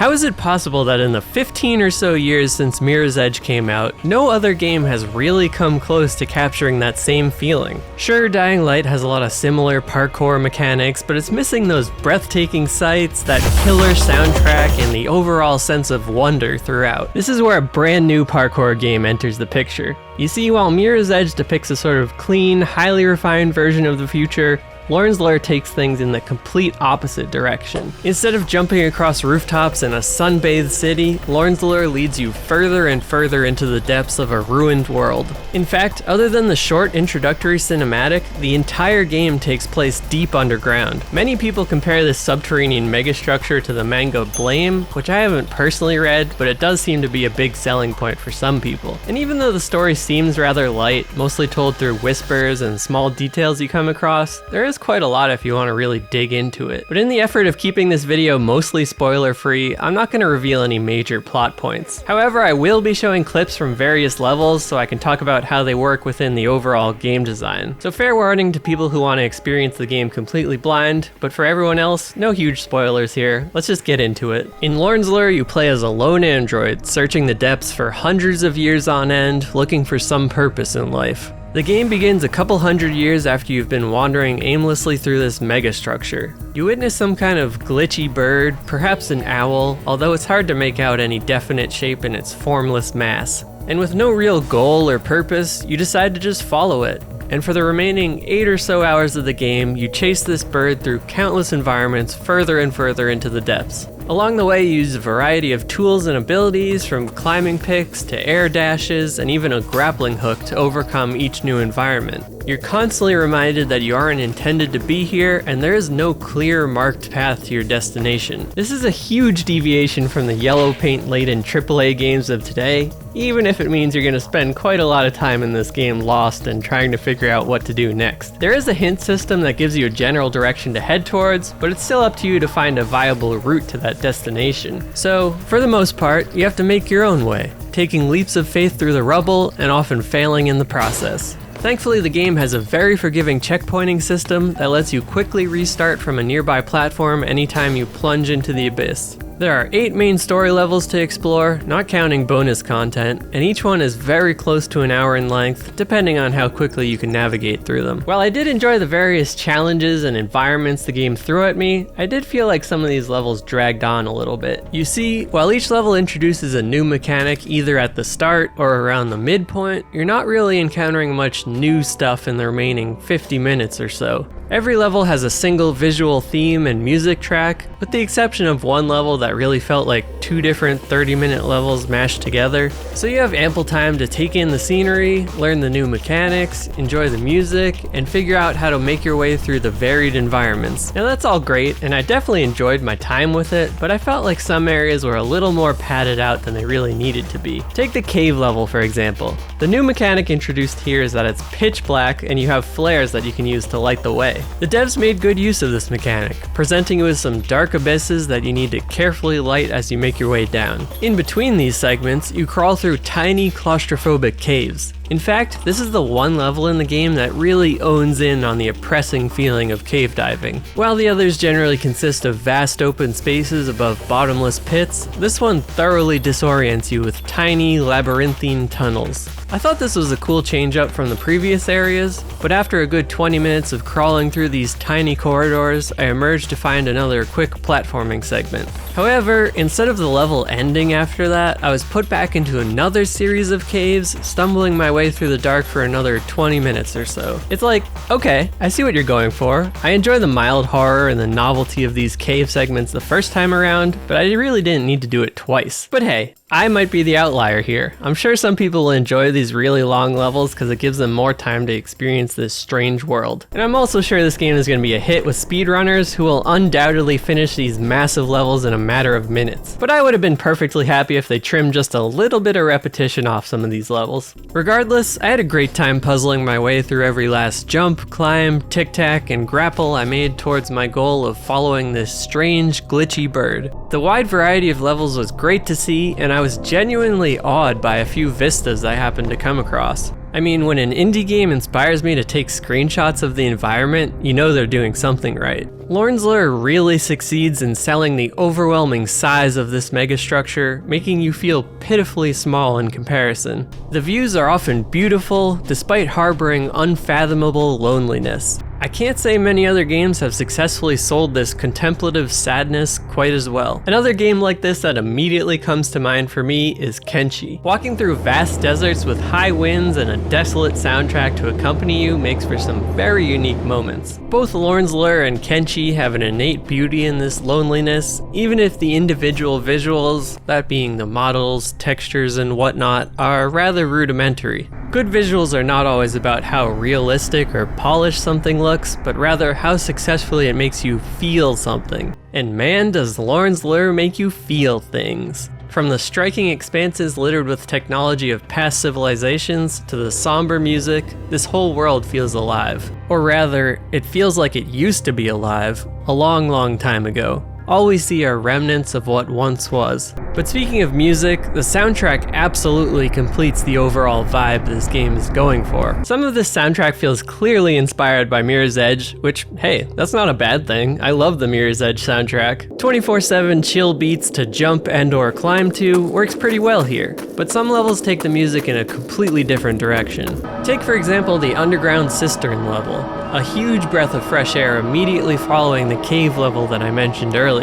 How is it possible that in the 15 or so years since Mirror's Edge came out, no other game has really come close to capturing that same feeling? Sure, Dying Light has a lot of similar parkour mechanics, but it's missing those breathtaking sights, that killer soundtrack, and the overall sense of wonder throughout. This is where a brand new parkour game enters the picture. You see, while Mirror's Edge depicts a sort of clean, highly refined version of the future, Lorn's Lure takes things in the complete opposite direction. Instead of jumping across rooftops in a sun-bathed city, Lorn's Lure leads you further and further into the depths of a ruined world. In fact, other than the short introductory cinematic, the entire game takes place deep underground. Many people compare this subterranean megastructure to the manga Blame, which I haven't personally read, but it does seem to be a big selling point for some people. And even though the story seems rather light, mostly told through whispers and small details you come across, there is quite a lot if you want to really dig into it. But in the effort of keeping this video mostly spoiler free, I'm not going to reveal any major plot points. However, I will be showing clips from various levels so I can talk about how they work within the overall game design. So fair warning to people who want to experience the game completely blind, but for everyone else, no huge spoilers here. Let's just get into it. In Lorn's Lure, you play as a lone android, searching the depths for hundreds of years on end, looking for some purpose in life. The game begins a couple hundred years after you've been wandering aimlessly through this megastructure. You witness some kind of glitchy bird, perhaps an owl, although it's hard to make out any definite shape in its formless mass. And with no real goal or purpose, you decide to just follow it. And for the remaining 8 or so hours of the game, you chase this bird through countless environments further and further into the depths. Along the way, you use a variety of tools and abilities, from climbing picks to air dashes and even a grappling hook to overcome each new environment. You're constantly reminded that you aren't intended to be here, and there is no clear marked path to your destination. This is a huge deviation from the yellow paint-laden AAA games of today, even if it means you're going to spend quite a lot of time in this game lost and trying to figure out what to do next. There is a hint system that gives you a general direction to head towards, but it's still up to you to find a viable route to that destination. So, for the most part, you have to make your own way, taking leaps of faith through the rubble and often failing in the process. Thankfully, the game has a very forgiving checkpointing system that lets you quickly restart from a nearby platform anytime you plunge into the abyss. There are 8 main story levels to explore, not counting bonus content, and each one is very close to an hour in length, depending on how quickly you can navigate through them. While I did enjoy the various challenges and environments the game threw at me, I did feel like some of these levels dragged on a little bit. You see, while each level introduces a new mechanic either at the start or around the midpoint, you're not really encountering much new stuff in the remaining 50 minutes or so. Every level has a single visual theme and music track, with the exception of one level that really felt like 2 different 30-minute levels mashed together. So you have ample time to take in the scenery, learn the new mechanics, enjoy the music, and figure out how to make your way through the varied environments. Now that's all great, and I definitely enjoyed my time with it, but I felt like some areas were a little more padded out than they really needed to be. Take the cave level, for example. The new mechanic introduced here is that it's pitch black and you have flares that you can use to light the way. The devs made good use of this mechanic, presenting you with some dark abysses that you need to carefully light as you make your way down. In between these segments, you crawl through tiny claustrophobic caves. In fact, this is the one level in the game that really owns in on the oppressing feeling of cave diving. While the others generally consist of vast open spaces above bottomless pits, this one thoroughly disorients you with tiny labyrinthine tunnels. I thought this was a cool change up from the previous areas, but after a good 20 minutes of crawling through these tiny corridors, I emerged to find another quick platforming segment. However, instead of the level ending after that, I was put back into another series of caves, stumbling my way through the dark for another 20 minutes or so. It's like, okay, I see what you're going for. I enjoy the mild horror and the novelty of these cave segments the first time around, but I really didn't need to do it twice. But hey, I might be the outlier here. I'm sure some people will enjoy these really long levels because it gives them more time to experience this strange world. And I'm also sure this game is going to be a hit with speedrunners who will undoubtedly finish these massive levels in a matter of minutes. But I would have been perfectly happy if they trimmed just a little bit of repetition off some of these levels. Regardless, I had a great time puzzling my way through every last jump, climb, tic-tac, and grapple I made towards my goal of following this strange, glitchy bird. The wide variety of levels was great to see, and I was genuinely awed by a few vistas I happened to come across. I mean, when an indie game inspires me to take screenshots of the environment, you know they're doing something right. Lorn's Lure really succeeds in selling the overwhelming size of this megastructure, making you feel pitifully small in comparison. The views are often beautiful, despite harboring unfathomable loneliness. I can't say many other games have successfully sold this contemplative sadness quite as well. Another game like this that immediately comes to mind for me is Kenshi. Walking through vast deserts with high winds and a desolate soundtrack to accompany you makes for some very unique moments. Both Lorn's Lure and Kenshi have an innate beauty in this loneliness, even if the individual visuals, that being the models, textures, and whatnot, are rather rudimentary. Good visuals are not always about how realistic or polished something looks, but rather how successfully it makes you feel something. And man, does Lorn's Lure make you feel things. From the striking expanses littered with technology of past civilizations to the somber music, this whole world feels alive. Or rather, it feels like it used to be alive, a long time ago. All we see are remnants of what once was. But speaking of music, the soundtrack absolutely completes the overall vibe this game is going for. Some of this soundtrack feels clearly inspired by Mirror's Edge, which, hey, that's not a bad thing. I love the Mirror's Edge soundtrack. 24/7 chill beats to jump and/or climb to works pretty well here, but some levels take the music in a completely different direction. Take for example the underground cistern level, a huge breath of fresh air immediately following the cave level that I mentioned earlier.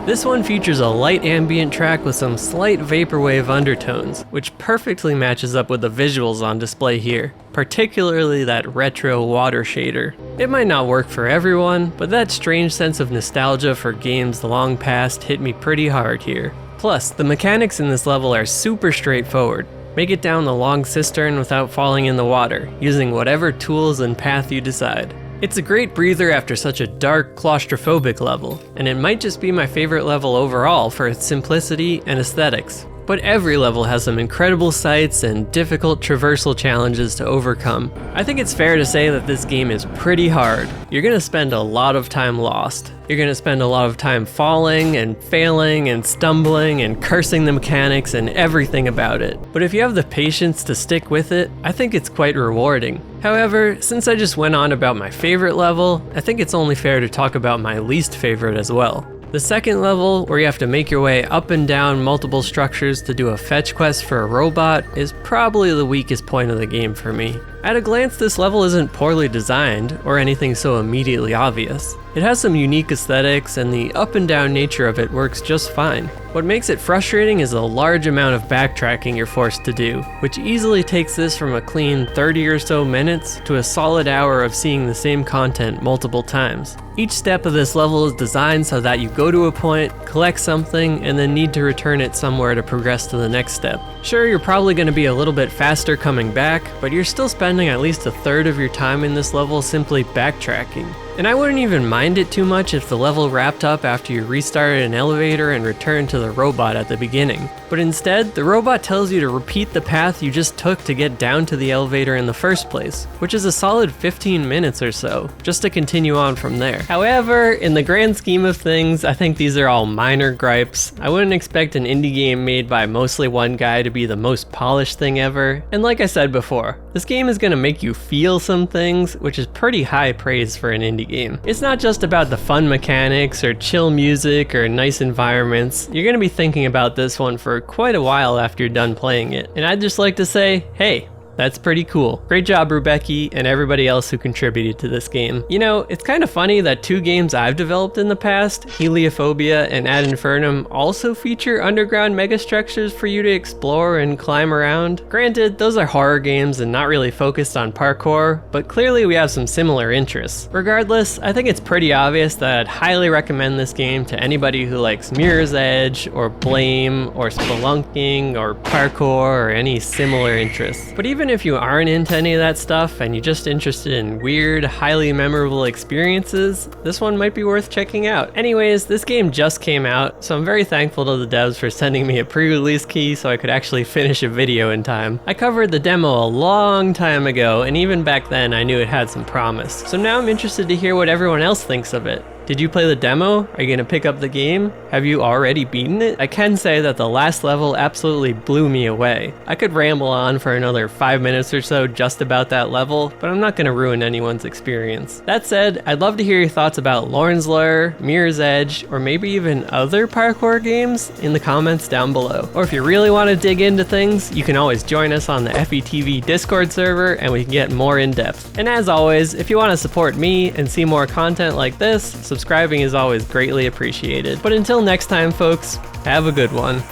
This one features a light ambient track with some slight vaporwave undertones, which perfectly matches up with the visuals on display here, particularly that retro water shader. It might not work for everyone, but that strange sense of nostalgia for games long past hit me pretty hard here. Plus, the mechanics in this level are super straightforward. Make it down the long cistern without falling in the water, using whatever tools and path you decide. It's a great breather after such a dark, claustrophobic level, and it might just be my favorite level overall for its simplicity and aesthetics. But every level has some incredible sights and difficult traversal challenges to overcome. I think it's fair to say that this game is pretty hard. You're gonna spend a lot of time lost. You're gonna spend a lot of time falling and failing and stumbling and cursing the mechanics and everything about it. But if you have the patience to stick with it, I think it's quite rewarding. However, since I just went on about my favorite level, I think it's only fair to talk about my least favorite as well. The second level, where you have to make your way up and down multiple structures to do a fetch quest for a robot, is probably the weakest point of the game for me. At a glance, this level isn't poorly designed, or anything so immediately obvious. It has some unique aesthetics, and the up and down nature of it works just fine. What makes it frustrating is the large amount of backtracking you're forced to do, which easily takes this from a clean 30 or so minutes to a solid hour of seeing the same content multiple times. Each step of this level is designed so that you go to a point, collect something, and then need to return it somewhere to progress to the next step. Sure, you're probably going to be a little bit faster coming back, but you're still spending at least a third of your time in this level simply backtracking. And I wouldn't even mind it too much if the level wrapped up after you restarted an elevator and returned to the robot at the beginning. But instead, the robot tells you to repeat the path you just took to get down to the elevator in the first place, which is a solid 15 minutes or so, just to continue on from there. However, in the grand scheme of things, I think these are all minor gripes. I wouldn't expect an indie game made by mostly one guy to be the most polished thing ever, and like I said before, this game is gonna make you feel some things, which is pretty high praise for an indie game. It's not just about the fun mechanics or chill music or nice environments. You're gonna be thinking about this one for quite a while after you're done playing it. And I'd just like to say, hey, that's pretty cool. Great job, Rebecca, and everybody else who contributed to this game. You know, it's kind of funny that two games I've developed in the past, Heliophobia and Ad Infernum, also feature underground megastructures for you to explore and climb around. Granted, those are horror games and not really focused on parkour, but clearly we have some similar interests. Regardless, I think it's pretty obvious that I'd highly recommend this game to anybody who likes Mirror's Edge, or Blame, or spelunking, or parkour, or any similar interests. But even if you aren't into any of that stuff and you're just interested in weird, highly memorable experiences, this one might be worth checking out. Anyways, this game just came out, so I'm very thankful to the devs for sending me a pre-release key so I could actually finish a video in time. I covered the demo a long time ago, and even back then I knew it had some promise. So now I'm interested to hear what everyone else thinks of it. Did you play the demo? Are you gonna pick up the game? Have you already beaten it? I can say that the last level absolutely blew me away. I could ramble on for another 5 minutes or so just about that level, but I'm not gonna ruin anyone's experience. That said, I'd love to hear your thoughts about Lorn's Lair, Mirror's Edge, or maybe even other parkour games in the comments down below. Or if you really want to dig into things, you can always join us on the EphiTV Discord server and we can get more in depth. And as always, if you want to support me and see more content like this, subscribing is always greatly appreciated. But until next time folks, have a good one.